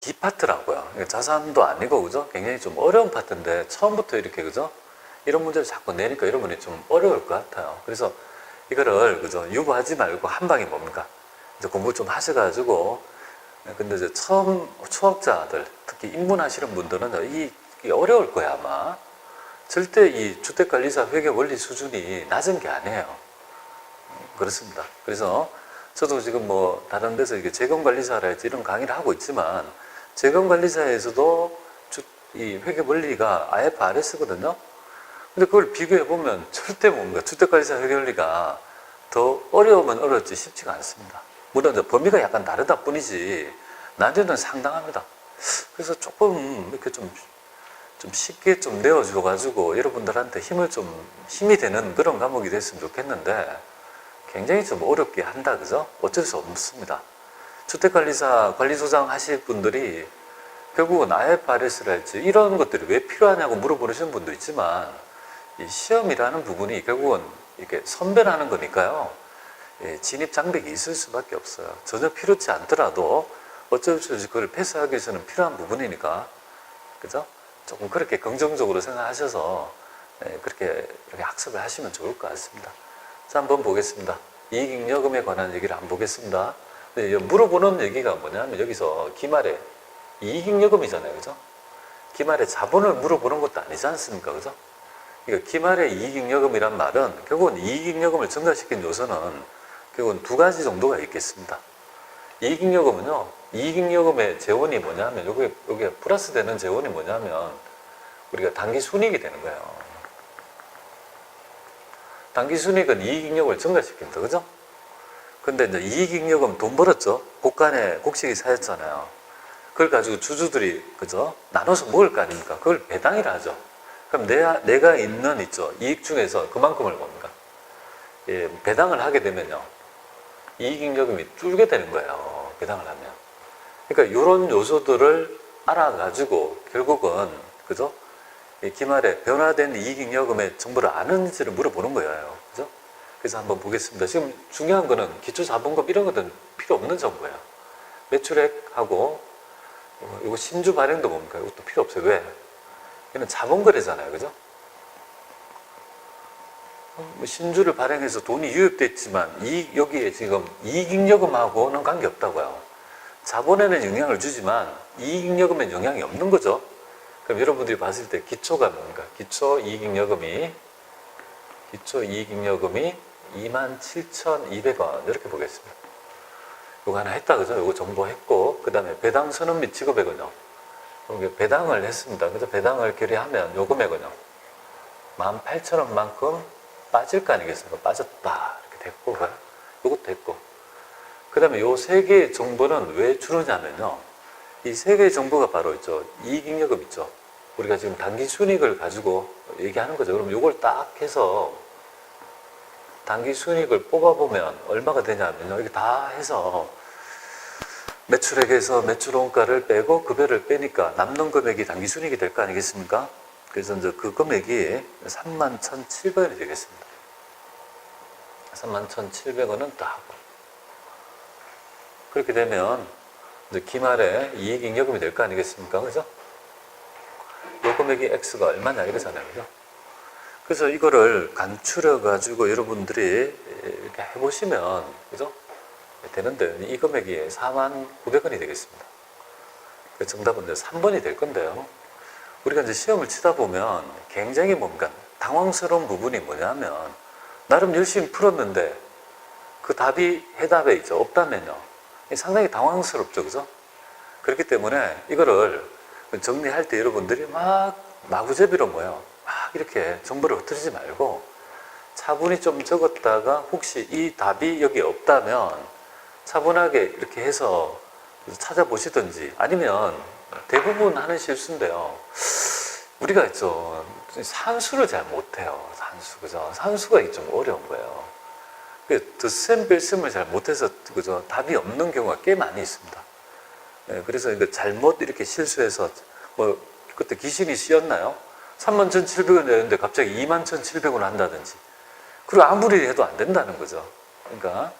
D파트라고요. 자산도 아니고, 그죠? 굉장히 좀 어려운 파트인데, 처음부터 이렇게, 그죠? 이런 문제를 자꾸 내니까 여러분이 좀 어려울 것 같아요. 그래서 이거를, 그죠? 유보하지 말고 한 방에 뭡니까? 이제 공부 좀 하셔가지고, 근데 이제 처음 초학자들, 특히 입문하시는 분들은 이게 어려울 거야, 아마. 절대 이 주택관리사 회계 원리 수준이 낮은 게 아니에요. 그렇습니다. 그래서 저도 지금 뭐 다른 데서 이게 재건관리사랄지 이런 강의를 하고 있지만, 재건관리사에서도 이 회계 원리가 IFRS거든요. 근데 그걸 비교해 보면 절대 뭡니까? 주택관리사 회계 원리가 더 어려우면 어렵지 쉽지가 않습니다. 물론 이제 범위가 약간 다르다 뿐이지 난이도는 상당합니다. 그래서 조금 이렇게 좀 쉽게 좀 내어줘가지고 여러분들한테 힘이 되는 그런 과목이 됐으면 좋겠는데 굉장히 좀 어렵게 한다, 그죠? 어쩔 수 없습니다. 주택관리사 관리소장 하실 분들이 결국은 IFRS랄지 이런 것들이 왜 필요하냐고 물어보시는 분도 있지만 이 시험이라는 부분이 결국은 이렇게 선별하는 거니까요. 예, 진입 장벽이 있을 수밖에 없어요. 전혀 필요치 않더라도 어쩔 수 없이 그걸 패스하기 위해서는 필요한 부분이니까, 그죠? 조금 그렇게 긍정적으로 생각하셔서 그렇게 학습을 하시면 좋을 것 같습니다. 자, 한번 보겠습니다. 이익잉여금에 관한 얘기를 한번 보겠습니다. 물어보는 얘기가 뭐냐면 여기서 기말에 이익잉여금이잖아요, 그죠? 기말에 자본을 물어보는 것도 아니지 않습니까, 그죠? 그러니까 기말의 이익잉여금이란 말은 결국은 이익잉여금을 증가시킨 요소는 결국은 두 가지 정도가 있겠습니다. 이익잉여금은요, 이익잉여금의 재원이 뭐냐면 여기에 플러스 되는 재원이 뭐냐면 우리가 단기순이익이 되는 거예요. 단기순이익은 이익잉여금을 증가시킨다, 그죠? 근데 이제 이익잉여금 돈 벌었죠? 곡식이 쌓였잖아요. 그걸 가지고 주주들이, 그죠? 나눠서 먹을 거 아닙니까? 그걸 배당이라 하죠. 그럼 내가 있는 이익 중에서 그만큼을 뭡니까? 예, 배당을 하게 되면요. 이익잉여금이 줄게 되는 거예요. 배당을 하면. 그러니까 이런 요소들을 알아가지고 결국은, 그죠? 이 기말에 변화된 이익잉여금의 정보를 아는지를 물어보는 거예요. 그죠? 그래서 한번 보겠습니다. 지금 중요한 거는 기초자본금 이런 것들은 필요 없는 정보예요. 매출액하고, 이거 신주 발행도 뭡니까? 이것도 필요 없어요. 왜? 이는 자본거래잖아요. 그죠? 신주를 발행해서 돈이 유입됐지만 여기에 지금 이익잉여금하고는 관계없다고요. 자본에는 영향을 주지만 이익잉여금에는 영향이 없는 거죠. 그럼 여러분들이 봤을 때 기초가 뭡니까? 기초이익잉여금이 27,200원 이렇게 보겠습니다. 이거 하나 했다, 그죠? 이거 정보했고, 그 다음에 배당 선언 및 지급액은요. 배당을 했습니다. 그래서 배당을 결의하면 요 금액은요. 18,000원만큼 빠질 거 아니겠습니까? 빠졌다. 이렇게 됐고, 요것도 됐고. 그 다음에 요 세 개의 정보는 왜 주느냐면요. 이 세 개의 정보가 바로 이익잉여금 있죠. 우리가 지금 단기 순이익을 가지고 얘기하는 거죠. 그럼 요걸 딱 해서 단기 순이익을 뽑아보면 얼마가 되냐면요. 이게 다 해서 매출액에서 매출원가를 빼고 급여를 빼니까 남는 금액이 단기 순이익이 될 거 아니겠습니까? 그래서 이제 그 금액이 31,700원이 되겠습니다. 31,700원은 딱 하고. 그렇게 되면 이제 기말에 이익잉여금이 될 거 아니겠습니까? 그죠? 요 금액이 X가 얼마냐 이거잖아요. 그죠? 그래서 이거를 간추려가지고 여러분들이 이렇게 해보시면, 그죠? 되는데, 이 금액이 41,900원이 되겠습니다. 그 정답은 이제 3번이 될 건데요. 우리가 이제 시험을 치다 보면 굉장히 뭔가 당황스러운 부분이 뭐냐면, 나름 열심히 풀었는데, 그 답이 해답에 없다면요. 상당히 당황스럽죠, 그죠? 그렇기 때문에 이거를 정리할 때 여러분들이 마구잡이로 막 이렇게 정보를 흩뜨리지 말고 차분히 좀 적었다가 혹시 이 답이 여기 없다면 차분하게 이렇게 해서 찾아보시든지, 아니면 대부분 하는 실수인데요. 우리가 산수를 잘 못해요. 그죠? 산수가 좀 어려운 거예요. 덧셈 뺄셈을 잘 못해서, 그죠? 답이 없는 경우가 꽤 많이 있습니다. 그래서 잘못 이렇게 실수해서, 그때 귀신이 씌었나요? 31,700원 내는데 갑자기 21,700원 한다든지. 그리고 아무리 해도 안 된다는 거죠. 그러니까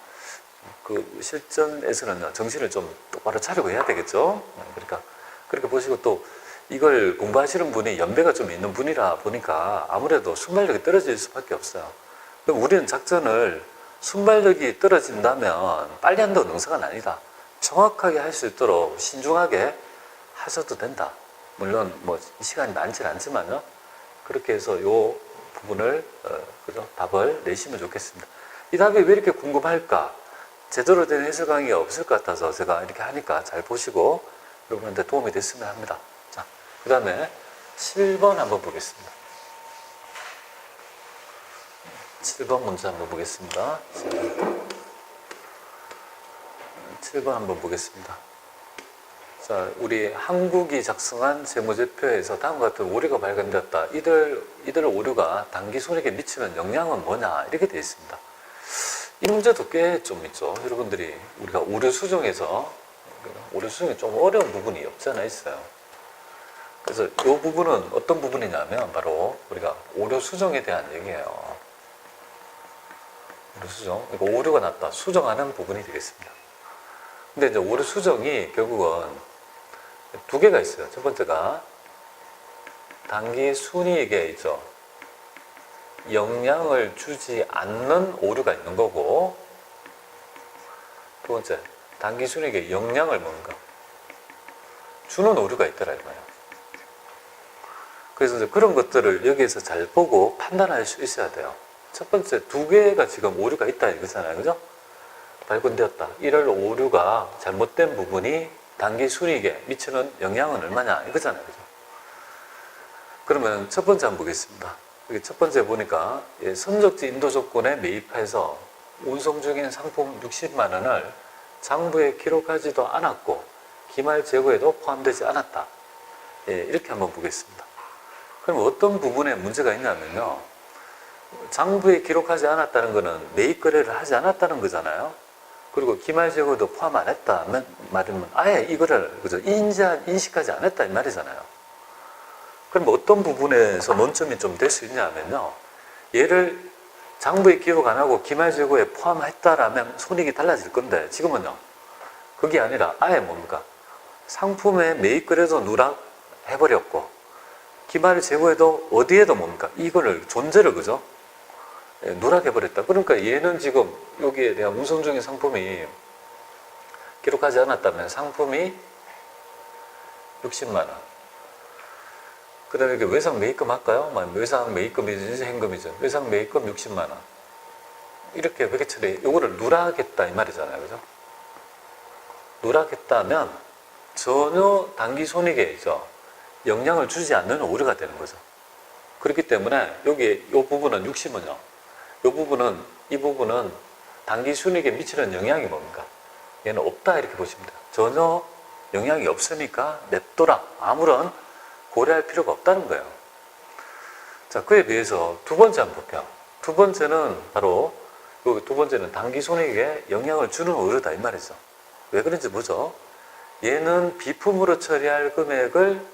그 실전에서는 정신을 좀 똑바로 차리고 해야 되겠죠. 그러니까 그렇게 보시고 또 이걸 공부하시는 분이 연배가 좀 있는 분이라 보니까 아무래도 순발력이 떨어질 수밖에 없어요. 그럼 우리는 작전을 순발력이 떨어진다면 빨리 한다고 능사가 아니다. 정확하게 할 수 있도록 신중하게 하셔도 된다. 물론 뭐 시간이 많진 않지만요. 그렇게 해서 요 부분을 그죠? 답을 내시면 좋겠습니다. 이 답이 왜 이렇게 궁금할까? 제대로 된 해설 강의가 없을 것 같아서 제가 이렇게 하니까 잘 보시고 여러분한테 도움이 됐으면 합니다. 자, 그 다음에 7번 한번 보겠습니다. 7번 문제 한번 보겠습니다. 7번 한번 보겠습니다. 자, 우리 한국이 작성한 재무제표에서 다음과 같은 오류가 발견되었다. 이들 오류가 단기 손익에 미치는 영향은 뭐냐? 이렇게 되어 있습니다. 이 문제도 꽤 좀 있죠. 여러분들이 우리가 오류 수정에서 오류 수정이 좀 어려운 부분이 없지 않아 있어요. 그래서 이 부분은 어떤 부분이냐면 바로 우리가 오류 수정에 대한 얘기예요. 오류 수정. 이거 오류가 났다. 수정하는 부분이 되겠습니다. 근데 이제 오류 수정이 결국은 두 개가 있어요. 첫 번째가 단기 순이익에 있죠. 영향을 주지 않는 오류가 있는 거고, 두 번째, 단기 순이익에 영향을 뭔가 주는 오류가 있더라 이거예요. 그래서 이제 그런 것들을 여기에서 잘 보고 판단할 수 있어야 돼요. 첫 번째, 두 개가 지금 오류가 있다 이거잖아요. 그죠? 발견되었다. 이럴 오류가 잘못된 부분이 단기 순이익에 미치는 영향은 얼마냐 이거잖아요. 그죠? 그러면 첫 번째 한번 보겠습니다. 여기 첫 번째 보니까 선적지 인도 조건에 매입해서 운송 중인 상품 60만 원을 장부에 기록하지도 않았고 기말 재고에도 포함되지 않았다. 이렇게 한번 보겠습니다. 그럼 어떤 부분에 문제가 있냐면요. 장부에 기록하지 않았다는 것은 매입 거래를 하지 않았다는 거잖아요. 그리고 기말 재고도 포함 안 했다 말이면 아예 이거를 그죠? 인식하지 않았다 이 말이잖아요. 그럼 어떤 부분에서 논점이 좀 될 수 있냐면요. 얘를 장부에 기록 안 하고 기말 재고에 포함했다라면 손익이 달라질 건데 지금은요. 그게 아니라 아예 뭡니까? 상품의 매입 거래도 누락해버렸고 기말 재고에도 어디에도 뭡니까? 이거를 존재를 그죠? 누락해버렸다. 그러니까 얘는 지금 여기에 대한 운송 중인 상품이 기록하지 않았다면 상품이 60만 원. 그 다음에 이렇게 외상 매입금 할까요? 외상 매입금이든지 현금이죠. 외상 매입금 60만 원. 이렇게 회계처리, 요거를 누락했다 이 말이잖아요. 그죠? 누락했다면 전혀 단기 손익에 영향을 주지 않는 오류가 되는 거죠. 그렇기 때문에 여기 이 부분은 60은요. 이 부분은 단기 순이익에 미치는 영향이 뭡니까? 얘는 없다 이렇게 보시면 돼요. 전혀 영향이 없으니까 냅둬라. 아무런 고려할 필요가 없다는 거예요. 자, 그에 비해서 두 번째 한번 볼게요. 두 번째는 바로 두 번째는 단기 손익에 영향을 주는 오류다 이 말이죠. 왜 그런지 보죠. 얘는 비품으로 처리할 금액을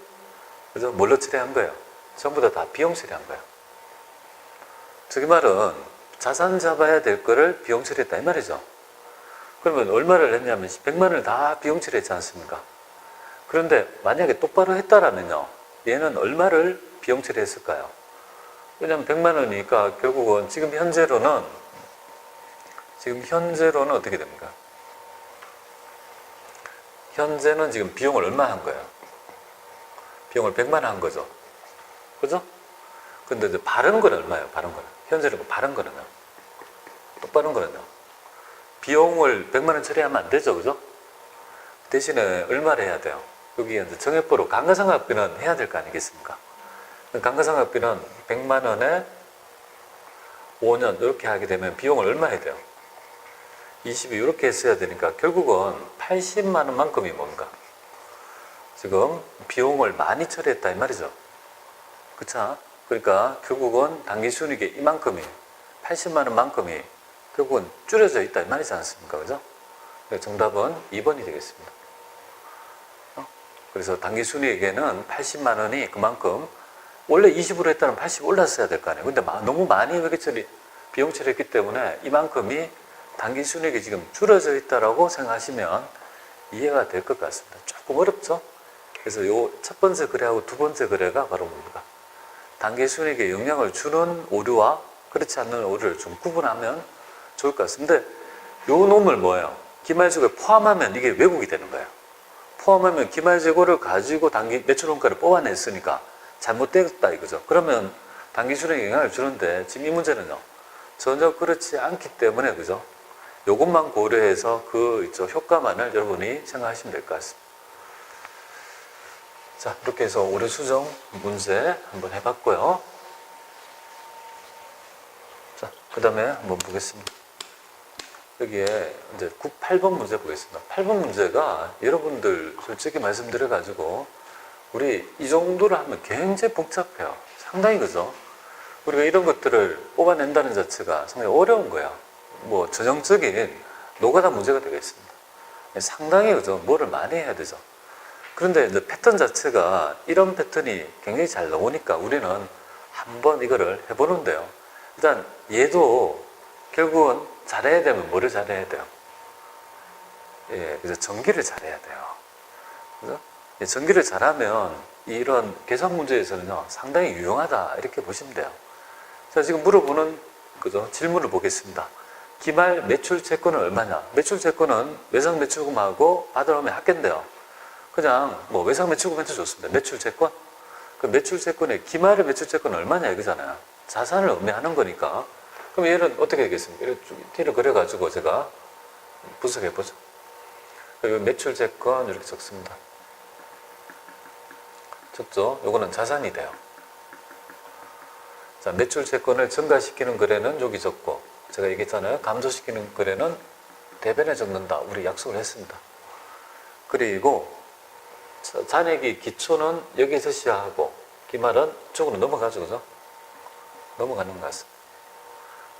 그죠? 뭘로 처리한 거예요? 전부 다 비용 처리한 거예요. 저기 말은 자산 잡아야 될 거를 비용 처리했다 이 말이죠. 그러면 얼마를 했냐면 100만 원을 다 비용 처리했지 않습니까? 그런데 만약에 똑바로 했다라면요. 얘는 얼마를 비용 처리했을까요? 왜냐면 100만 원이니까 결국은 지금 현재로는 어떻게 됩니까? 현재는 지금 비용을 얼마 한 거예요? 비용을 100만 원 한 거죠. 그죠? 근데 이제 바른 건 얼마예요? 바른 거는. 현재는 바른 거는요. 똑바른 거는요. 비용을 100만 원 처리하면 안 되죠. 그죠? 대신에 얼마를 해야 돼요? 여기 이제 정액보로 감가상각비는 해야 될 거 아니겠습니까? 감가상각비는 100만 원에 5년 이렇게 하게 되면 비용을 얼마 해야 돼요? 20이 이렇게 했어야 되니까 결국은 80만 원만큼이 뭔가 지금 비용을 많이 처리했다 이 말이죠. 그쵸? 그러니까 결국은 단기순이익의 이만큼이 80만 원만큼이 결국은 줄여져 있다 이 말이지 않습니까? 그죠? 정답은 2번이 되겠습니다. 그래서 단기순이익에는 80만 원이 그만큼 원래 20으로 했다면 80 올랐어야 될 거 아니에요. 근데 너무 많이 비용 처리했기 때문에 이만큼이 단기 순이익이 지금 줄어져 있다라고 생각하시면 이해가 될 것 같습니다. 조금 어렵죠? 그래서 요 첫 번째 거래하고 두 번째 거래가 바로 뭡니까? 단기 순이익에 영향을 주는 오류와 그렇지 않는 오류를 좀 구분하면 좋을 것 같습니다. 요 놈을 뭐예요? 기말재고에 포함하면 이게 왜곡이 되는 거예요. 포함하면 기말재고를 가지고 단기 매출 원가를 뽑아냈으니까 잘못됐다 이거죠. 그러면 단기 순이익에 영향을 주는데 지금 이 문제는요. 전혀 그렇지 않기 때문에 그죠? 요것만 고려해서 그 효과만을 여러분이 생각하시면 될 것 같습니다. 자, 이렇게 해서 오류 수정 문제 한번 해봤고요. 자, 그 다음에 한번 보겠습니다. 여기에 이제 8번 문제 보겠습니다. 8번 문제가 여러분들 솔직히 말씀드려가지고 우리 이 정도를 하면 굉장히 복잡해요. 상당히 그죠? 우리가 이런 것들을 뽑아낸다는 자체가 상당히 어려운 거야. 뭐 전형적인 노가다 문제가 되겠습니다. 상당히 그죠? 뭐를 많이 해야 되죠. 그런데 이제 패턴 자체가 이런 패턴이 굉장히 잘 나오니까 우리는 한번 이거를 해보는데요. 일단 얘도 결국은 잘해야 되면 뭐를 잘해야 돼요? 예, 그래서 전기를 잘해야 돼요. 그죠? 예, 전기를 잘하면 이런 계산 문제에서는요, 상당히 유용하다 이렇게 보시면 돼요. 자, 지금 물어보는 그죠? 질문을 보겠습니다. 기말 매출 채권은 얼마냐? 매출 채권은 외상 매출금하고 받아오면 합계인데요. 그냥 뭐 외상 매출금 해도 좋습니다. 매출 채권? 그 매출 채권의 기말의 매출 채권은 얼마냐 이거잖아요. 자산을 의미하는 거니까. 그럼 얘는 어떻게 되겠습니까? 이렇게 T를 그려가지고 제가 분석해보죠. 매출 채권 이렇게 적습니다. 적죠? 요거는 자산이 돼요. 자, 매출 채권을 증가시키는 거래는 여기 적고, 제가 얘기했잖아요. 감소시키는 거래는 대변에 적는다. 우리 약속을 했습니다. 그리고 잔액이 기초는 여기서 시작하고 기말은 쪽으로 넘어가죠. 그죠? 넘어가는 것 같습니다.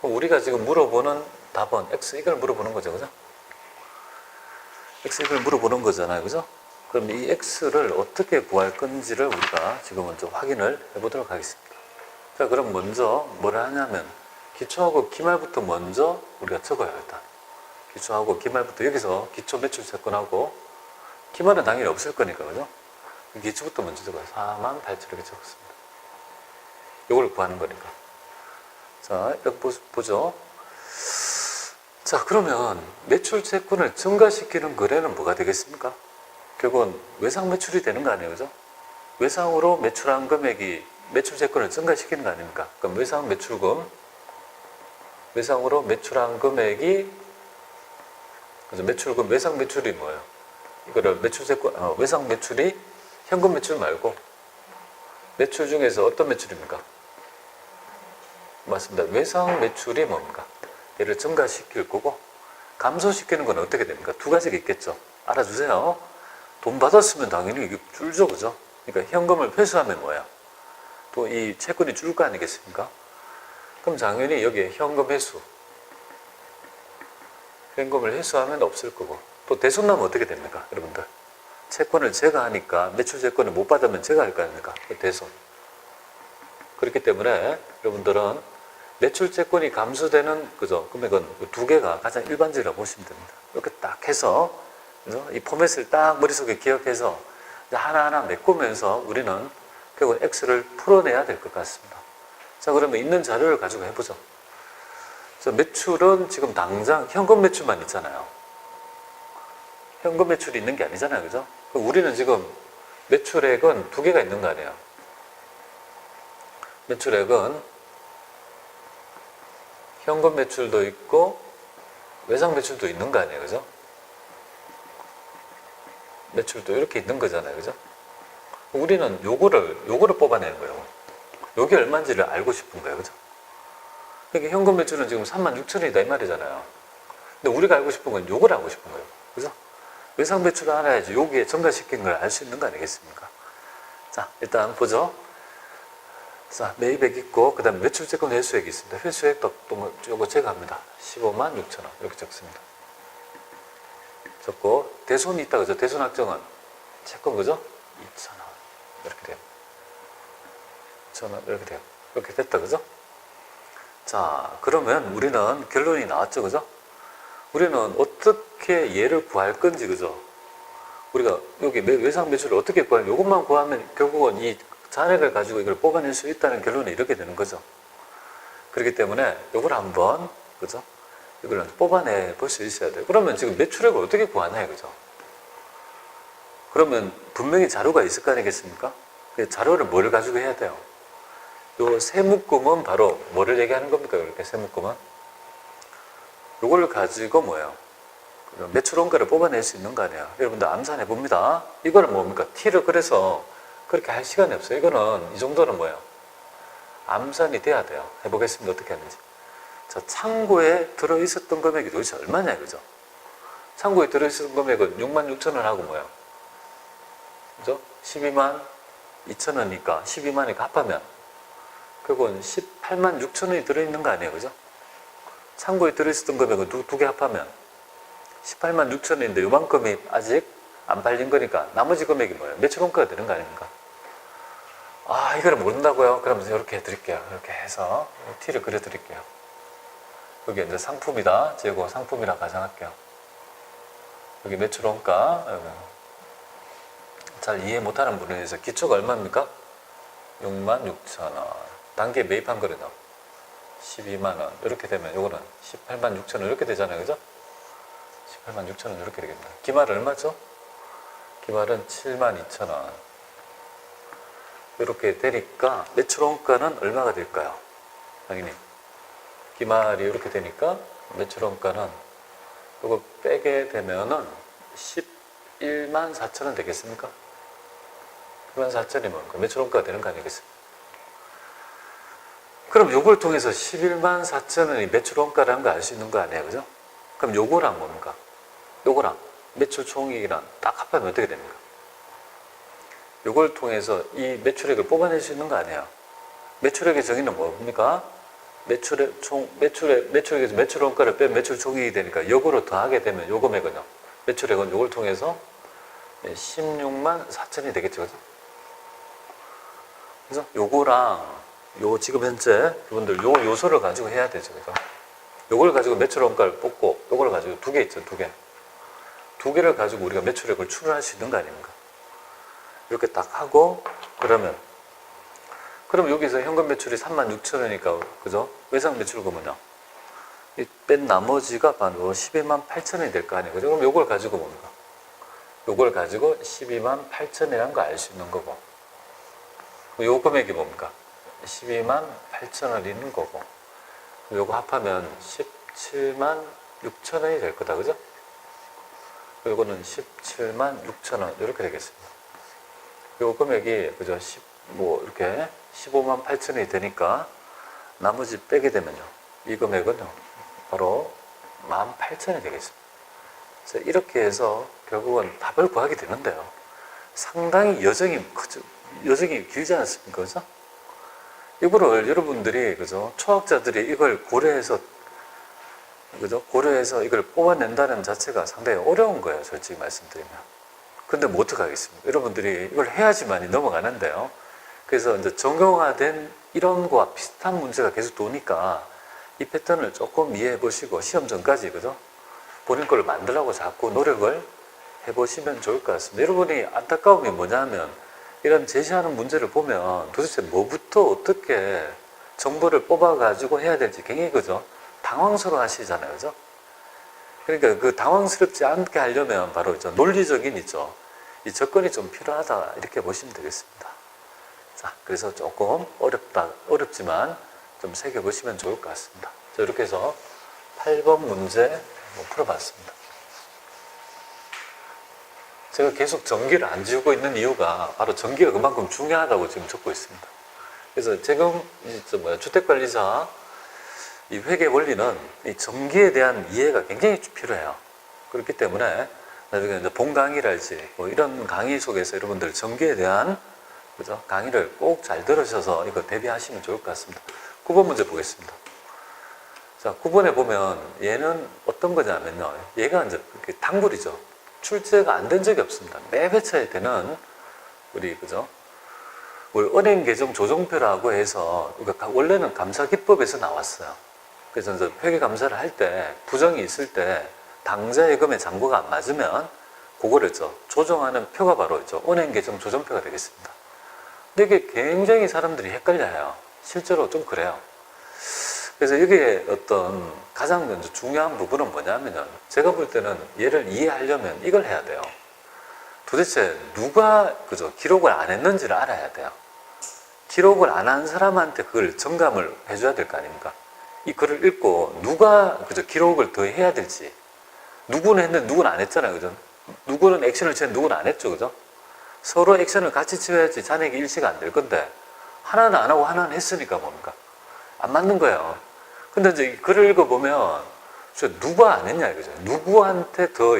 그럼 우리가 지금 물어보는 답은 X 이걸 물어보는 거죠. 그죠? X 이걸 물어보는 거잖아요. 그죠? 그럼 이 X를 어떻게 구할 건지를 우리가 지금 먼저 확인을 해보도록 하겠습니다. 자, 그럼 먼저 뭘 하냐면 기초하고 기말부터 먼저 우리가 적어요. 일단 기초하고 기말부터 여기서 기초 매출 채권하고 기말은 당연히 없을 거니까. 그죠? 기초부터 먼저 적어요. 48,000 이렇게 적었습니다. 이걸 구하는 거니까. 자, 여기 보죠. 자, 그러면 매출 채권을 증가시키는 거래는 뭐가 되겠습니까? 결국은 외상 매출이 되는 거 아니에요. 그죠? 외상으로 매출한 금액이 매출 채권을 증가시키는 거 아닙니까? 그럼 외상 매출금, 외상으로 매출한 금액이, 그래서 매출금, 외상 매출이 뭐예요? 이거를 매출 채권, 외상 매출이 현금 매출 말고 매출 중에서 어떤 매출입니까? 맞습니다. 외상 매출이 뭡니까? 얘를 증가시킬 거고 감소시키는 건 어떻게 됩니까? 두 가지가 있겠죠. 알아주세요. 돈 받았으면 당연히 이게 줄죠. 그죠? 그러니까 현금을 회수하면 뭐야? 또 이 채권이 줄 거 아니겠습니까? 그럼 당연히 여기에 현금 회수. 현금을 회수하면 없을 거고 또 대손 나면 어떻게 됩니까? 여러분들. 채권을 제가 하니까 매출 채권을 못 받으면 제가 할 거 아닙니까? 대손. 그렇기 때문에 여러분들은 매출 채권이 감소되는 그죠? 금액은 두 개가 가장 일반적이라고 보시면 됩니다. 이렇게 딱 해서 그죠? 이 포맷을 딱 머릿속에 기억해서 하나하나 메꾸면서 우리는 결국 X를 풀어내야 될 것 같습니다. 자, 그러면 있는 자료를 가지고 해보죠. 자, 매출은 지금 당장 현금 매출만 있잖아요. 현금 매출이 있는 게 아니잖아요. 그죠? 그럼 우리는 지금 매출액은 두 개가 있는 거 아니에요. 매출액은 현금 매출도 있고 외상 매출도 있는 거 아니에요. 그죠? 매출도 이렇게 있는 거잖아요. 그죠? 우리는 요거를 뽑아내는 거예요. 요게 얼마인지를 알고 싶은 거예요. 그죠? 그러니까 현금 매출은 지금 36,000원이다 이 말이잖아요. 근데 우리가 알고 싶은 건 요걸 알고 싶은 거예요. 그죠? 외상 매출을 알아야지 여기에 증가시킨 걸 알 수 있는 거 아니겠습니까? 자, 일단 보죠. 자, 매입액 있고, 그 다음에 매출 채권 회수액이 있습니다. 회수액도 요거 제가 합니다. 156,000원. 이렇게 적습니다. 적고, 대손이 있다, 그죠? 대손 확정은 채권, 그죠? 2,000원. 이렇게 돼요. 2,000원. 이렇게 돼요. 이렇게 됐다, 그죠? 자, 그러면 우리는 결론이 나왔죠, 그죠? 우리는 어떻게 얘를 구할 건지, 그죠? 우리가 여기 외상 매출을 어떻게 구하냐, 이것만 구하면 결국은 이 잔액을 가지고 이걸 뽑아낼 수 있다는 결론에 이렇게 되는 거죠. 그렇기 때문에 이걸 한번, 그죠? 이걸 뽑아내 볼 수 있어야 돼요. 그러면 지금 매출액을 어떻게 구하냐, 그죠? 그러면 분명히 자료가 있을 거 아니겠습니까? 그 자료를 뭘 가지고 해야 돼요? 요 세묶음은 바로 뭐를 얘기하는 겁니까? 이렇게 세묶음은 요걸 가지고 뭐예요? 매출 원가를 뽑아낼 수 있는 거 아니에요? 여러분들 암산해 봅니다. 이거는 뭡니까? T를 그래서 그렇게 할 시간이 없어요. 이거는 이 정도는 뭐예요? 암산이 돼야 돼요. 해보겠습니다. 어떻게 하는지. 자, 창고에 들어있었던 금액이 도대체 얼마냐, 그죠? 창고에 들어있었던 금액은 66,000원 하고 뭐예요? 그죠? 12만 2천원이니까 12만이니까 합하면 결국은 18만 6천원이 들어있는 거 아니에요, 그죠? 창고에 들어있었던 금액은 두 개 합하면 18만 6천원인데 요만큼이 아직 안 팔린 거니까 나머지 금액이 뭐예요? 매출 원가가 되는 거 아닙니까? 아, 이걸 모른다고요? 그러면 이렇게 해드릴게요. 이렇게 해서 T를 그려드릴게요. 여기 이제 상품이다. 재고 상품이라 가정할게요. 여기 매출 원가. 여기. 잘 이해 못하는 분에 대해서 기초가 얼마입니까? 66,000원. 단기에 매입한 거는요 12만원. 이렇게 되면 요거는 18만 6천원 이렇게 되잖아요, 그죠? 18만 6천원 이렇게 되겠다. 기말은 얼마죠? 기말은 7만 2천원. 이렇게 되니까 매출 원가는 얼마가 될까요? 당연히 기말이 이렇게 되니까 매출 원가는 이거 빼게 되면은 11만 4천원 되겠습니까? 11만 4천이 뭡니까? 매출 원가가 되는 거 아니겠습니까? 그럼 요걸 통해서 11만 4천원이 매출 원가라는 거 알 수 있는 거 아니에요, 그죠? 그럼 요거랑 뭡니까? 요거랑 매출 총액이랑 딱 합하면 어떻게 됩니까? 요걸 통해서 이 매출액을 뽑아낼 수 있는 거 아니에요? 매출액의 정의는 뭡니까? 매출액에서 매출 원가를 빼면 매출 총액이 되니까 요거로 더하게 되면 요 금액은요. 매출액은 요걸 통해서 16만 4천이 되겠죠, 그죠? 그래서 요거랑 요 지금 현재 여러분들 요 요소를 가지고 해야 되죠, 그죠? 요걸 가지고 매출 원가를 뽑고 요걸 가지고 두 개 있죠, 두 개. 두 개를 가지고 우리가 매출액을 추론할 수 있는 거 아닙니까? 이렇게 딱 하고 그러면 그럼 여기서 현금 매출이 36,000원이니까 그죠? 외상 매출금은요? 뺀 나머지가 바로 12만 8천원이 될 거 아니에요, 그죠? 그럼 요걸 가지고 뭡니까? 요걸 가지고 12만 8천이라는 거 알 수 있는 거고 요 금액이 뭡니까? 12만 8천원이 있는 거고 요거 합하면 17만 6천원이 될 거다, 그죠? 요거는 17만 6천원 이렇게 되겠습니다. 요 금액이 그죠? 이렇게 15만 8천원이 되니까 나머지 빼게 되면요 이 금액은요 바로 18,000원이 되겠습니다. 그래서 이렇게 해서 결국은 답을 구하게 되는데요. 상당히 여정이 길지 않습니까? 그죠? 이거를 여러분들이, 그죠? 초학자들이 이걸 고려해서, 그죠? 고려해서 이걸 뽑아낸다는 자체가 상당히 어려운 거예요. 솔직히 말씀드리면. 근데 뭐 어떡하겠습니까? 여러분들이 이걸 해야지만이 넘어가는데요. 그래서 이제 정형화된 이론과 비슷한 문제가 계속 도니까 이 패턴을 조금 이해해 보시고 시험 전까지, 그죠? 본인 걸 만들라고 자꾸 노력을 해보시면 좋을 것 같습니다. 여러분이 안타까움이 뭐냐면 이런 제시하는 문제를 보면 도대체 뭐부터 어떻게 정보를 뽑아가지고 해야 될지 굉장히, 그죠? 당황스러워 하시잖아요, 그죠? 그러니까 그 당황스럽지 않게 하려면 바로 논리적인 이 접근이 좀 필요하다 이렇게 보시면 되겠습니다. 자, 그래서 조금 어렵지만 좀 새겨보시면 좋을 것 같습니다. 자, 이렇게 해서 8번 문제 풀어봤습니다. 제가 계속 전기를 안 지우고 있는 이유가 바로 전기가 그만큼 중요하다고 지금 적고 있습니다. 그래서 지금 주택관리사 이 회계 원리는 이 전기에 대한 이해가 굉장히 필요해요. 그렇기 때문에 나중에 이제 본 강의랄지 이런 강의 속에서 여러분들 전기에 대한, 그죠? 강의를 꼭 잘 들으셔서 이거 대비하시면 좋을 것 같습니다. 9번 문제 보겠습니다. 자, 9번에 보면 얘는 어떤 거냐면요. 얘가 이제 단골이죠. 출제가 안 된 적이 없습니다. 매 회차에 되는 그죠? 우리 은행 계정 조정표라고 해서 원래는 감사 기법에서 나왔어요. 그래서 이제 회계 감사를 할 때 부정이 있을 때 당좌 예금의 잔고가 안 맞으면 그거를 조정하는 표가 바로 은행계정 조정표가 되겠습니다. 근데 이게 굉장히 사람들이 헷갈려요. 실제로 좀 그래요. 그래서 여기에 어떤 가장 먼저 중요한 부분은 뭐냐면은 제가 볼 때는 얘를 이해하려면 이걸 해야 돼요. 도대체 누가 기록을 안 했는지를 알아야 돼요. 기록을 안 한 사람한테 그걸 정감을 해줘야 될 거 아닙니까? 이 글을 읽고 누가 기록을 더 해야 될지, 누구는 했는데 누구는 안 했잖아요. 그죠? 누구는 액션을 취했는데 누구는 안 했죠. 그죠? 서로 액션을 같이 취해야지 잔액이 일치가 안 될 건데 하나는 안 하고 하나는 했으니까 뭡니까? 안 맞는 거예요. 근데 이제 이 글을 읽어보면 누가 안 했냐 이거죠. 누구한테 더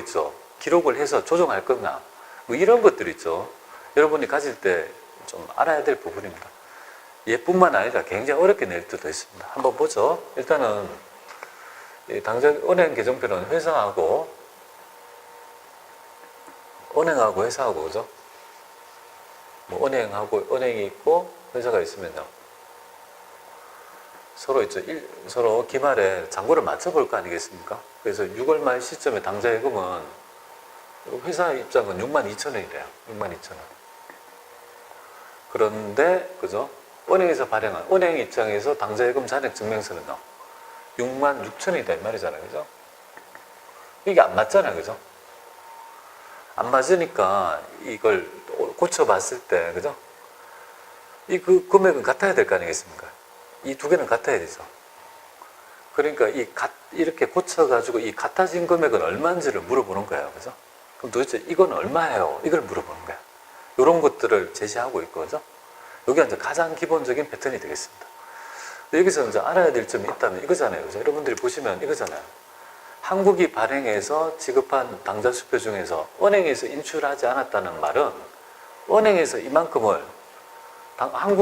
기록을 해서 조정할 거냐. 뭐 이런 것들이 있죠. 여러분이 가질 때 좀 알아야 될 부분입니다. 얘뿐만 아니라 굉장히 어렵게 낼 때도 있습니다. 한번 보죠. 일단은 당장 은행 계정표는 회사하고 회사하고 그죠? 뭐 은행이 있고 회사가 있으면요. 서로 기말에 잔고를 맞춰볼 거 아니겠습니까? 그래서 6월 말 시점에 당좌 예금은 회사 입장은 62,000원이래요. 62,000원. 그런데 그죠? 은행에서 발행한 은행 입장에서 당좌 예금 잔액 증명서는요. 66,000원이다 이 말이잖아요. 그죠? 이게 안 맞잖아요. 그죠? 안 맞으니까 이걸 고쳐봤을 때 그죠? 그 금액은 같아야 될 거 아니겠습니까? 이 두 개는 같아야 되죠. 그러니까 이렇게 고쳐가지고 이 같아진 금액은 얼마인지를 물어보는 거예요. 그죠? 그럼 도대체 이건 얼마예요? 이걸 물어보는 거예요. 이런 것들을 제시하고 있고, 그죠? 여기가 이제 가장 기본적인 패턴이 되겠습니다. 여기서 이제 알아야 될 점이 있다면 이거잖아요. 그죠? 여러분들이 보시면 이거잖아요. 한국이 발행해서 지급한 당좌 수표 중에서 은행에서 인출하지 않았다는 말은 은행에서 이만큼을 한국